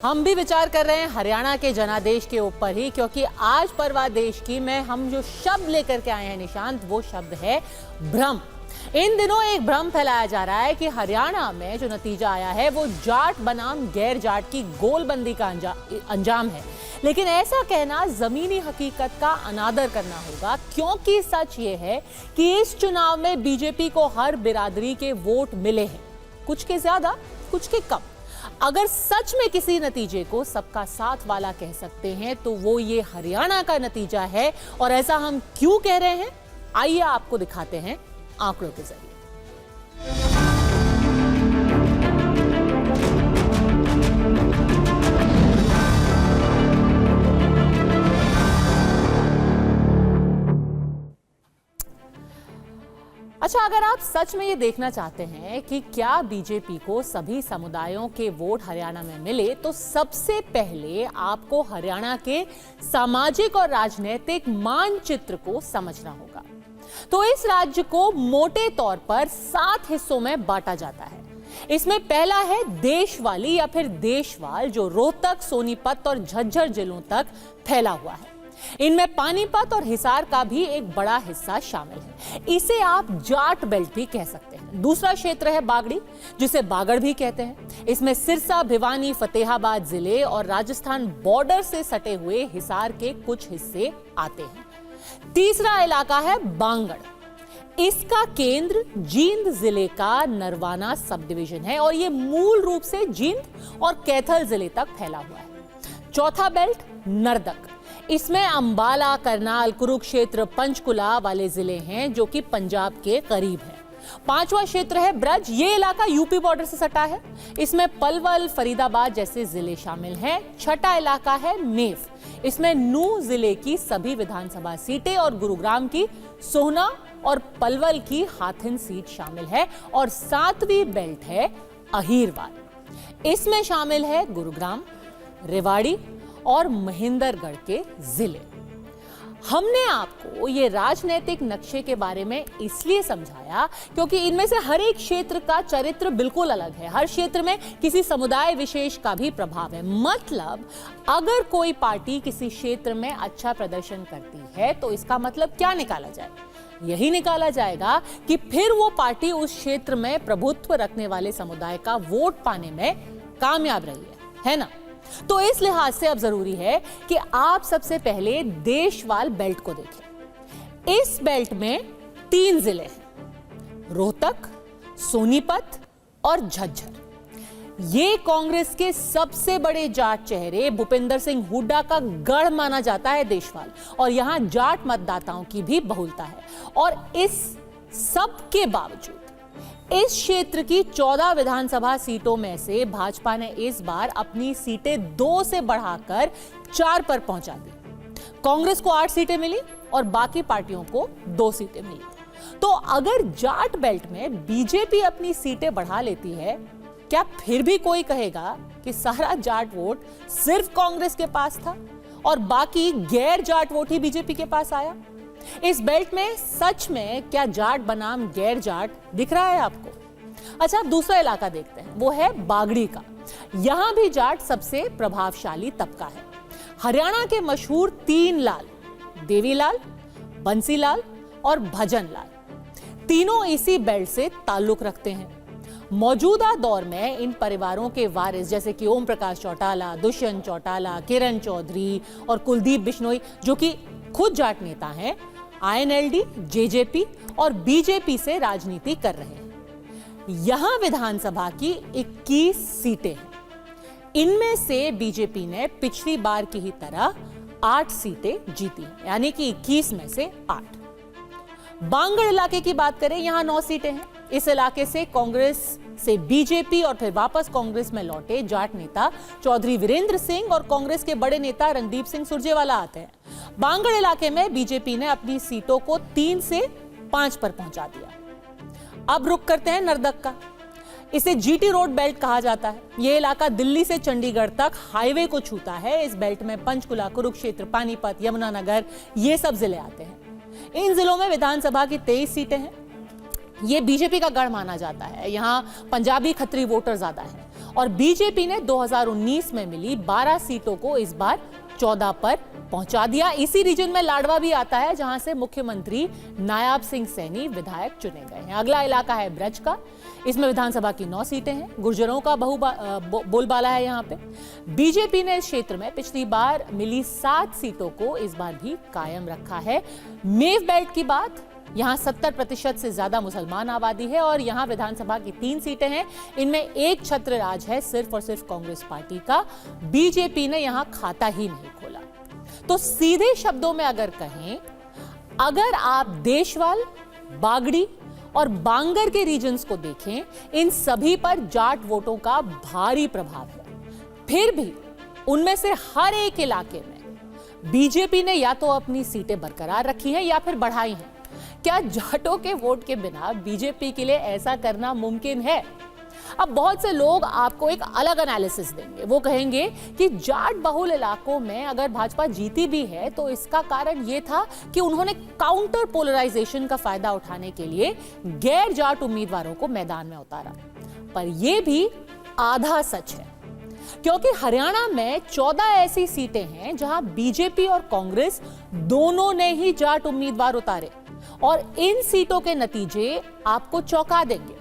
हम भी विचार कर रहे हैं हरियाणा के जनादेश के ऊपर ही, क्योंकि आज परवादेश की में हम जो शब्द लेकर के आए हैं निशांत, वो शब्द है भ्रम। इन दिनों एक भ्रम फैलाया जा रहा है कि हरियाणा में जो नतीजा आया है वो जाट बनाम गैर जाट की गोलबंदी का अंजाम है। लेकिन ऐसा कहना जमीनी हकीकत का अनादर करना होगा, क्योंकि सच ये है कि इस चुनाव में बीजेपी को हर बिरादरी के वोट मिले हैं, कुछ के ज्यादा कुछ के कम। अगर सच में किसी नतीजे को सबका साथ वाला कह सकते हैं तो वो ये हरियाणा का नतीजा है। और ऐसा हम क्यों कह रहे हैं, आइए आपको दिखाते हैं आंकड़ों के जरिए। अच्छा, अगर आप सच में ये देखना चाहते हैं कि क्या बीजेपी को सभी समुदायों के वोट हरियाणा में मिले, तो सबसे पहले आपको हरियाणा के सामाजिक और राजनीतिक मानचित्र को समझना होगा। तो इस राज्य को मोटे तौर पर 7 हिस्सों में बांटा जाता है। इसमें पहला है देशवाली या फिर देशवाल, जो रोहतक, सोनीपत और झज्जर जिलों तक फैला हुआ है। इनमें पानीपत और हिसार का भी एक बड़ा हिस्सा शामिल है। इसे आप जाट बेल्ट भी कह सकते हैं। दूसरा क्षेत्र है बागड़ी, जिसे बागड़ भी कहते हैं। इसमें सिरसा, भिवानी, फतेहाबाद जिले और राजस्थान बॉर्डर से सटे हुए हिसार के कुछ हिस्से आते हैं। तीसरा इलाका है बांगड़। इसका केंद्र जींद जिले का नरवाना सब डिवीजन है और यह मूल रूप से जींद और कैथल जिले तक फैला हुआ है। चौथा बेल्ट नर्दक। इसमें अंबाला, करनाल, कुरुक्षेत्र, पंचकुला वाले जिले हैं जो कि पंजाब के करीब है। पांचवा क्षेत्र है ब्रज। ये इलाका यूपी बॉर्डर से सटा है। इसमें पलवल, फरीदाबाद जैसे जिले शामिल हैं। छठा इलाका है मेफ। इसमें नूह जिले की सभी विधानसभा सीटें और गुरुग्राम की सोहना और पलवल की हाथिन सीट शामिल है। और सातवीं बेल्ट है अहीरवाल। इसमें शामिल है गुरुग्राम, रेवाड़ी और महेंद्रगढ़ के जिले। हमने आपको ये राजनीतिक नक्शे के बारे में इसलिए समझाया क्योंकि इनमें से हर एक क्षेत्र का चरित्र बिल्कुल अलग है। हर क्षेत्र में किसी समुदाय विशेष का भी प्रभाव है। मतलब अगर कोई पार्टी किसी क्षेत्र में अच्छा प्रदर्शन करती है तो इसका मतलब क्या निकाला जाए? यही निकाला जाएगा कि फिर वो पार्टी उस क्षेत्र में प्रभुत्व रखने वाले समुदाय का वोट पाने में कामयाब रही है ना? तो इस लिहाज से अब जरूरी है कि आप सबसे पहले देशवाल बेल्ट को देखें। इस बेल्ट में 3 जिले हैं, रोहतक, सोनीपत और झज्जर। ये कांग्रेस के सबसे बड़े जाट चेहरे भूपेंद्र सिंह हुड्डा का गढ़ माना जाता है देशवाल, और यहां जाट मतदाताओं की भी बहुलता है। और इस सब के बावजूद इस क्षेत्र की 14 विधानसभा सीटों में से भाजपा ने इस बार अपनी सीटें 2 से बढ़ाकर 4 पर पहुंचा दी। कांग्रेस को 8 सीटें मिली और बाकी पार्टियों को 2 सीटें मिली। तो अगर जाट बेल्ट में बीजेपी अपनी सीटें बढ़ा लेती है, क्या फिर भी कोई कहेगा कि सारा जाट वोट सिर्फ कांग्रेस के पास था और बाकी गैर जाट वोट ही बीजेपी के पास आया? इस बेल्ट में सच में क्या जाट बनाम गैर जाट दिख रहा है आपको? अच्छा, दूसरा इलाका देखते हैं, वो है बागड़ी का। यहां भी जाट सबसे प्रभावशाली तबका है। हरियाणा के मशहूर 3 लाल, देवीलाल, बंसीलाल और भजनलाल, तीनों इसी बेल्ट से ताल्लुक रखते हैं। मौजूदा दौर में इन परिवारों के वारिस जैसे कि ओम प्रकाश चौटाला, दुष्यंत चौटाला, किरण चौधरी और कुलदीप बिश्नोई, जो कि खुद जाट नेता हैं, आईएनएलडी, जेजेपी और बीजेपी से राजनीति कर रहे हैं। यहां विधानसभा की 21 सीटें हैं। इनमें से बीजेपी ने पिछली बार की ही तरह 8 सीटें जीती, यानी कि 21 में से 8। बांगड़ इलाके की बात करें, यहां 9 सीटें हैं। इस इलाके से कांग्रेस से बीजेपी और फिर वापस कांग्रेस में लौटे जाट नेता चौधरी वीरेंद्र सिंह और कांग्रेस के बड़े नेता रणदीप सिंह सुरजेवाला आते हैं। बांगड़ इलाके में बीजेपी ने अपनी सीटों को 3 से 5 पर पहुंचा दिया। अब रुक करते हैं नर्दक का। इसे जीटी रोड बेल्ट कहा जाता है। यह इलाका दिल्ली से चंडीगढ़ तक हाईवे को छूता है। इस बेल्ट में पंचकुला, कुरुक्षेत्र, पानीपत, यमुनानगर ये सब जिले आते हैं। इन जिलों में विधानसभा की 23 सीटें हैं। ये बीजेपी का गढ़ माना जाता है। यहाँ पंजाबी खत्री वोटर ज्यादा है और बीजेपी ने 2019 में मिली 12 सीटों को इस बार 14 पर पहुंचा दिया। इसी रीजन में लाडवा भी आता है, जहां से मुख्यमंत्री नायाब सिंह सैनी विधायक चुने गए हैं। अगला इलाका है ब्रज का। इसमें विधानसभा की 9 सीटें हैं। गुर्जरों का बोलबाला है यहाँ पे। बीजेपी ने इस क्षेत्र में पिछली बार मिली 7 सीटों को इस बार भी कायम रखा है। मेव बेल्ट की बात, यहाँ 70% से ज्यादा मुसलमान आबादी है और यहाँ विधानसभा की 3 सीटें हैं। इनमें एक छत्र राज है सिर्फ और सिर्फ कांग्रेस पार्टी का। बीजेपी ने यहाँ खाता ही नहीं खोला। तो सीधे शब्दों में अगर कहें, अगर आप देशवाल, बागड़ी और बांगर के रीजन्स को देखें, इन सभी पर जाट वोटों का भारी प्रभाव है। फिर भी उनमें से हर एक इलाके में बीजेपी ने या तो अपनी सीटें बरकरार रखी हैं या फिर बढ़ाई हैं। क्या जाटों के वोट के बिना बीजेपी के लिए ऐसा करना मुमकिन है? अब बहुत से लोग आपको एक अलग एनालिसिस देंगे। वो कहेंगे कि जाट बहुल इलाकों में अगर भाजपा जीती भी है तो इसका कारण ये था कि उन्होंने काउंटर पोलराइजेशन का फायदा उठाने के लिए गैर जाट उम्मीदवारों को मैदान में उतारा। पर यह भी आधा सच है, क्योंकि हरियाणा में 14 ऐसी सीटें हैं जहां बीजेपी और कांग्रेस दोनों ने ही जाट उम्मीदवार उतारे और इन सीटों के नतीजे आपको चौंका देंगे।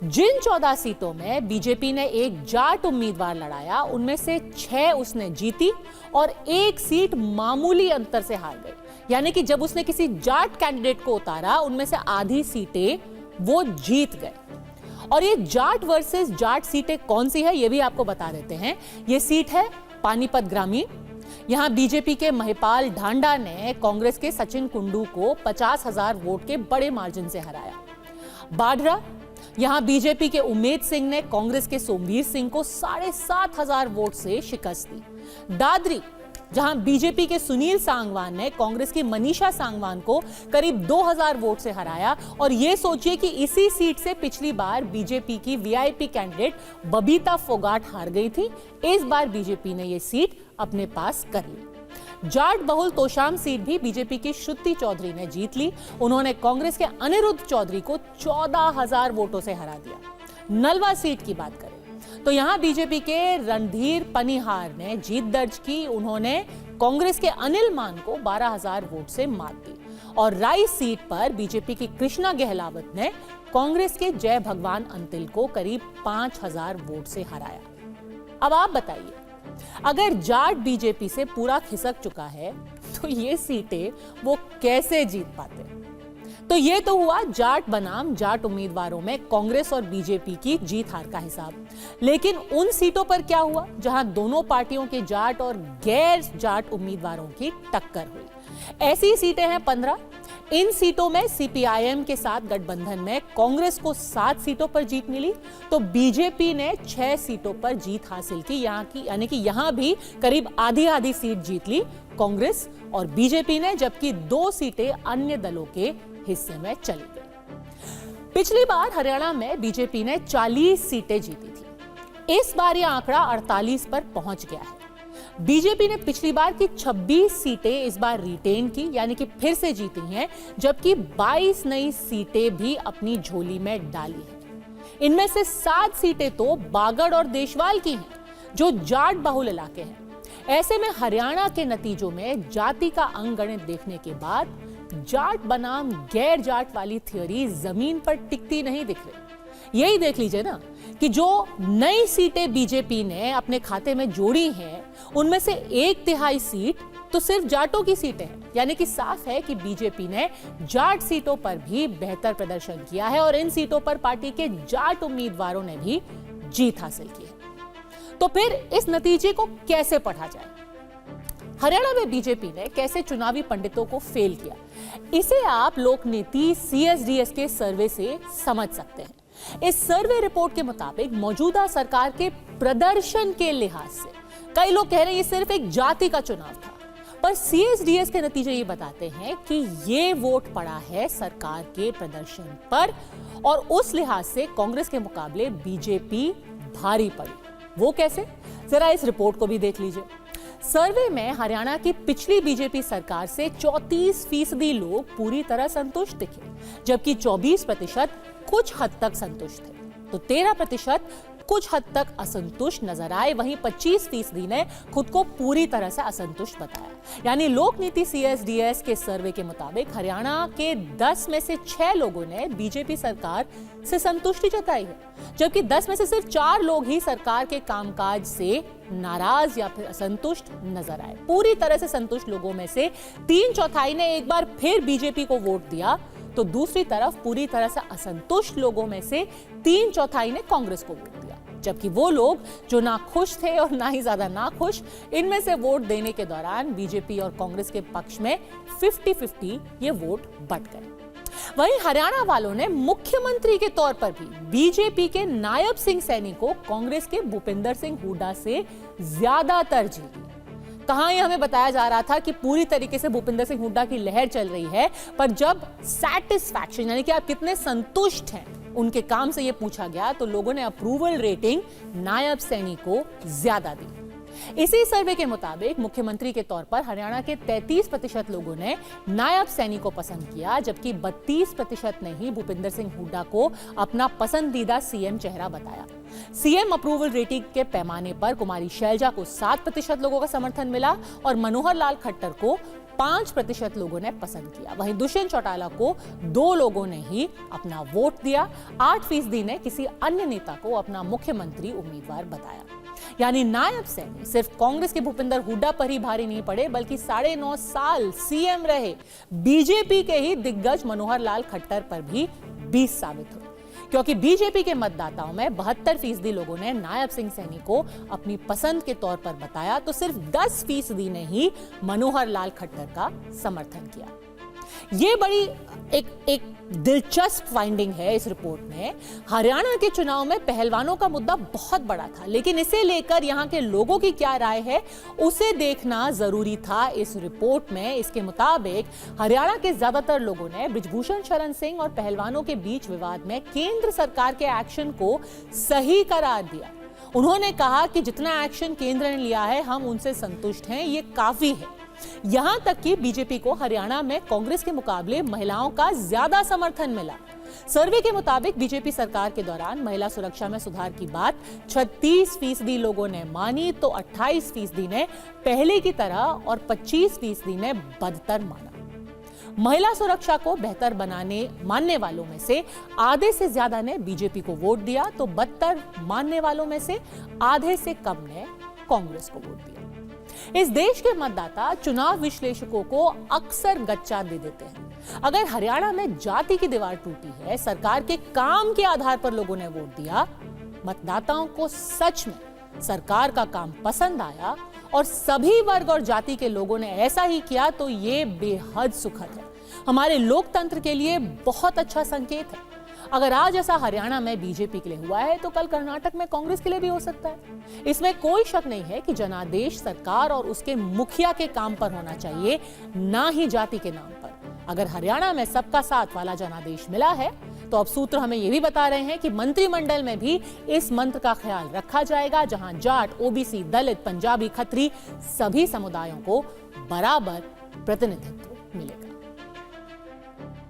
जिन 14 सीटों में बीजेपी ने एक जाट उम्मीदवार लड़ाया, उनमें से 6 उसने जीती और 1 सीट मामूली अंतर से हार गई। यानी कि जब उसने किसी जाट कैंडिडेट को उतारा, उनमें से आधी सीटें वो जीत गए। और ये जाट वर्सेस जाट सीटें कौन सी है, ये भी आपको बता देते हैं। ये सीट है पानीपत ग्रामीण। यहां बीजेपी के महिपाल ढांडा ने कांग्रेस के सचिन कुंडू को 50,000 वोट के बड़े मार्जिन से हराया। बाढ़रा, यहां बीजेपी के उमेद सिंह ने कांग्रेस के सोमवीर सिंह को 7,500 वोट से शिकस्त दी। दादरी, जहां बीजेपी के सुनील सांगवान ने कांग्रेस की मनीषा सांगवान को करीब 2,000 वोट से हराया। और यह सोचिए कि इसी सीट से पिछली बार बीजेपी की वीआईपी कैंडिडेट बबीता फोगाट हार गई थी। इस बार बीजेपी ने यह सीट अपने पास कर ली। जाट बहुल तोशाम सीट भी बीजेपी की श्रुति चौधरी ने जीत ली। उन्होंने कांग्रेस के अनिरुद्ध चौधरी को 14,000 वोटों से हरा दिया। नलवा सीट की बात करें तो यहां बीजेपी के रणधीर पनिहार ने जीत दर्ज की। उन्होंने कांग्रेस के अनिल मान को 12,000 वोट से मात दी। और राय सीट पर बीजेपी की कृष्णा गहलावत ने कांग्रेस के जय भगवान अंतिल को करीब 5,000 वोट से हराया। अब आप बताइए, अगर जाट बीजेपी से पूरा खिसक चुका है तो ये सीटें वो कैसे जीत पाते? तो ये तो हुआ जाट बनाम जाट उम्मीदवारों में कांग्रेस और बीजेपी की जीत हार का हिसाब। लेकिन उन सीटों पर क्या हुआ जहां दोनों पार्टियों के जाट और गैर जाट उम्मीदवारों की टक्कर हुई? ऐसी सीटें हैं 15। इन सीटों में सीपीआईएम के साथ गठबंधन में कांग्रेस को 7 सीटों पर जीत मिली, तो बीजेपी ने 6 सीटों पर जीत हासिल की। यानी कि यहां भी करीब आधी सीट जीत ली कांग्रेस और बीजेपी ने, जबकि 2 सीटें अन्य दलों के हिस्से में चली गई। पिछली बार हरियाणा में बीजेपी ने 40 सीटें जीती थी। इस बार यह आंकड़ा 48 पर पहुंच गया है। बीजेपी ने पिछली बार की 26 सीटें इस बार रिटेन की, यानी कि फिर से जीती हैं, जबकि 22 नई सीटें भी अपनी झोली में डाली हैं। इनमें से 7 सीटें तो बागड़ और देशवाल की हैं, जो जाट बहुल इलाके हैं। ऐसे में हरियाणा के नतीजों में जाति का अंगगणित देखने के बाद जाट बनाम गैर जाट वाली थ्योरी जमीन पर टिकती नहीं दिख रही। यही देख लीजिए ना कि जो नई सीटें बीजेपी ने अपने खाते में जोड़ी हैं, उनमें से 1/3 सीट तो सिर्फ जाटों की सीटें हैं। यानी कि साफ है कि बीजेपी ने जाट सीटों पर भी बेहतर प्रदर्शन किया है और इन सीटों पर पार्टी के जाट उम्मीदवारों ने भी जीत हासिल की है। तो फिर इस नतीजे को कैसे पढ़ा जाए? हरियाणा में बीजेपी ने कैसे चुनावी पंडितों को फेल किया, इसे आप लोकनीति CSDS के सर्वे से समझ सकते हैं। इस सर्वे रिपोर्ट के मुताबिक मौजूदा सरकार के प्रदर्शन के लिहाज से कई लोग कह रहे हैं ये सिर्फ एक जाति का चुनाव था, पर CSDS के नतीजे ये बताते हैं कि ये वोट पड़ा है सरकार के प्रदर्शन पर और उस लिहाज से कांग्रेस के मुकाबले बीजेपी भारी पड़ी। वो कैसे, जरा इस रिपोर्ट को भी देख लीजिए। सर्वे में हरियाणा की पिछली बीजेपी सरकार से 34% लोग पूरी तरह संतुष्ट दिखे, जबकि 24% कुछ हद तक संतुष्ट थे। तो 13% कुछ हद तक असंतुष्ट नजर आए, वहीं 25% ने खुद को पूरी तरह से असंतुष्ट बताया। यानी लोक नीति CSDS के सर्वे के मुताबिक हरियाणा के 10 में से 6 लोगों ने बीजेपी सरकार से संतुष्टि जताई है, जबकि 10 में से सिर्फ 4 लोग ही सरकार के कामकाज से नाराज या फिर असंतुष्ट नजर आए। पूरी तरह से संतुष्ट लोगों में से 3/4 ने एक बार फिर बीजेपी को वोट दिया, तो दूसरी तरफ पूरी तरह से असंतुष्ट लोगों में से 3/4 ने कांग्रेस को वोट दिया। जबकि वो लोग जो ना खुश थे और ना ही ज्यादा ना खुश, इनमें से वोट देने के दौरान बीजेपी और कांग्रेस के पक्ष में 50-50 ये वोट बंट गए। वहीं हरियाणा वालों ने मुख्यमंत्री के तौर पर भी बीजेपी के नायब सिंह सैनी को कांग्रेस के भूपिंदर सिंह हुड्डा से ज्यादा तरजीह दी। कहां ये हमें बताया जा रहा था कि पूरी तरीके से भूपिंदर सिंह हुड्डा की लहर चल रही है, पर जब सैटिस्फैक्शन यानी कि आप कितने संतुष्ट हैं उनके काम से ये पूछा गया, तो लोगों ने अप्रूवल रेटिंग नायब सैनी को ज्यादा दी। इसी सर्वे के मुताबिक मुख्यमंत्री के तौर पर हरियाणा के 33% लोगों ने नायब सैनी को पसंद किया, जबकि 32% ने ही भूपिंदर सिंह हुड्डा को अपना पसंदीदा सीएम चेहरा बताया। सीएम अप्रूवल रेटिंग के पैमाने पर कुमारी शैलजा को 7% लोगों का समर्थन मिला और मनोहर लाल खट्टर को 5% लोगों ने पसंद किया। वहीं दुष्यंत चौटाला को 2 लोगों ने ही अपना वोट दिया। 8% ने किसी अन्य नेता को अपना मुख्यमंत्री उम्मीदवार बताया। यानी नायब सैनी सिर्फ कांग्रेस के भूपिंदर हुड्डा पर ही भारी नहीं पड़े, बल्कि 9.5 साल सीएम रहे बीजेपी के ही दिग्गज मनोहर लाल खट्टर पर भी 20 साबित हुए, क्योंकि बीजेपी के मतदाताओं में 72% लोगों ने नायब सिंह सैनी को अपनी पसंद के तौर पर बताया, तो सिर्फ 10% ने ही मनोहर लाल खट्टर का समर्थन किया। ये बड़ी एक दिलचस्प फाइंडिंग है इस रिपोर्ट में। हरियाणा के चुनाव में पहलवानों का मुद्दा बहुत बड़ा था, लेकिन इसे लेकर यहां के लोगों की क्या राय है उसे देखना जरूरी था इस रिपोर्ट में। इसके मुताबिक हरियाणा के ज्यादातर लोगों ने बृजभूषण शरण सिंह और पहलवानों के बीच विवाद में केंद्र सरकार के एक्शन को सही करार दिया। उन्होंने कहा कि जितना एक्शन केंद्र ने लिया है हम उनसे संतुष्ट हैं, ये काफी है। यहां तक कि बीजेपी को हरियाणा में कांग्रेस के मुकाबले महिलाओं का ज्यादा समर्थन मिला। सर्वे के मुताबिक बीजेपी सरकार के दौरान महिला सुरक्षा में सुधार की बात 36% लोगों ने मानी, तो 28% ने पहले की तरह और 25% ने बदतर माना। महिला सुरक्षा को बेहतर मानने वालों में से आधे से ज्यादा ने बीजेपी को वोट दिया, तो बदतर मानने वालों में से आधे से कम ने कांग्रेस को वोट दिया। इस देश के मतदाता चुनाव विश्लेषकों को अक्सर गच्चा दे देते हैं। अगर हरियाणा में जाति की दीवार टूटी है, सरकार के काम के आधार पर लोगों ने वोट दिया, मतदाताओं को सच में सरकार का काम पसंद आया और सभी वर्ग और जाति के लोगों ने ऐसा ही किया, तो ये बेहद सुखद है। हमारे लोकतंत्र के लिए बहुत अच्छा संकेत है। अगर आज ऐसा हरियाणा में बीजेपी के लिए हुआ है, तो कल कर्नाटक में कांग्रेस के लिए भी हो सकता है। इसमें कोई शक नहीं है कि जनादेश सरकार और उसके मुखिया के काम पर होना चाहिए, ना ही जाति के नाम पर। अगर हरियाणा में सबका साथ वाला जनादेश मिला है, तो अब सूत्र हमें यह भी बता रहे हैं कि मंत्रिमंडल में भी इस मंत्र का ख्याल रखा जाएगा, जहां जाट, ओबीसी, दलित, पंजाबी, खत्री सभी समुदायों को बराबर प्रतिनिधित्व मिलेगा।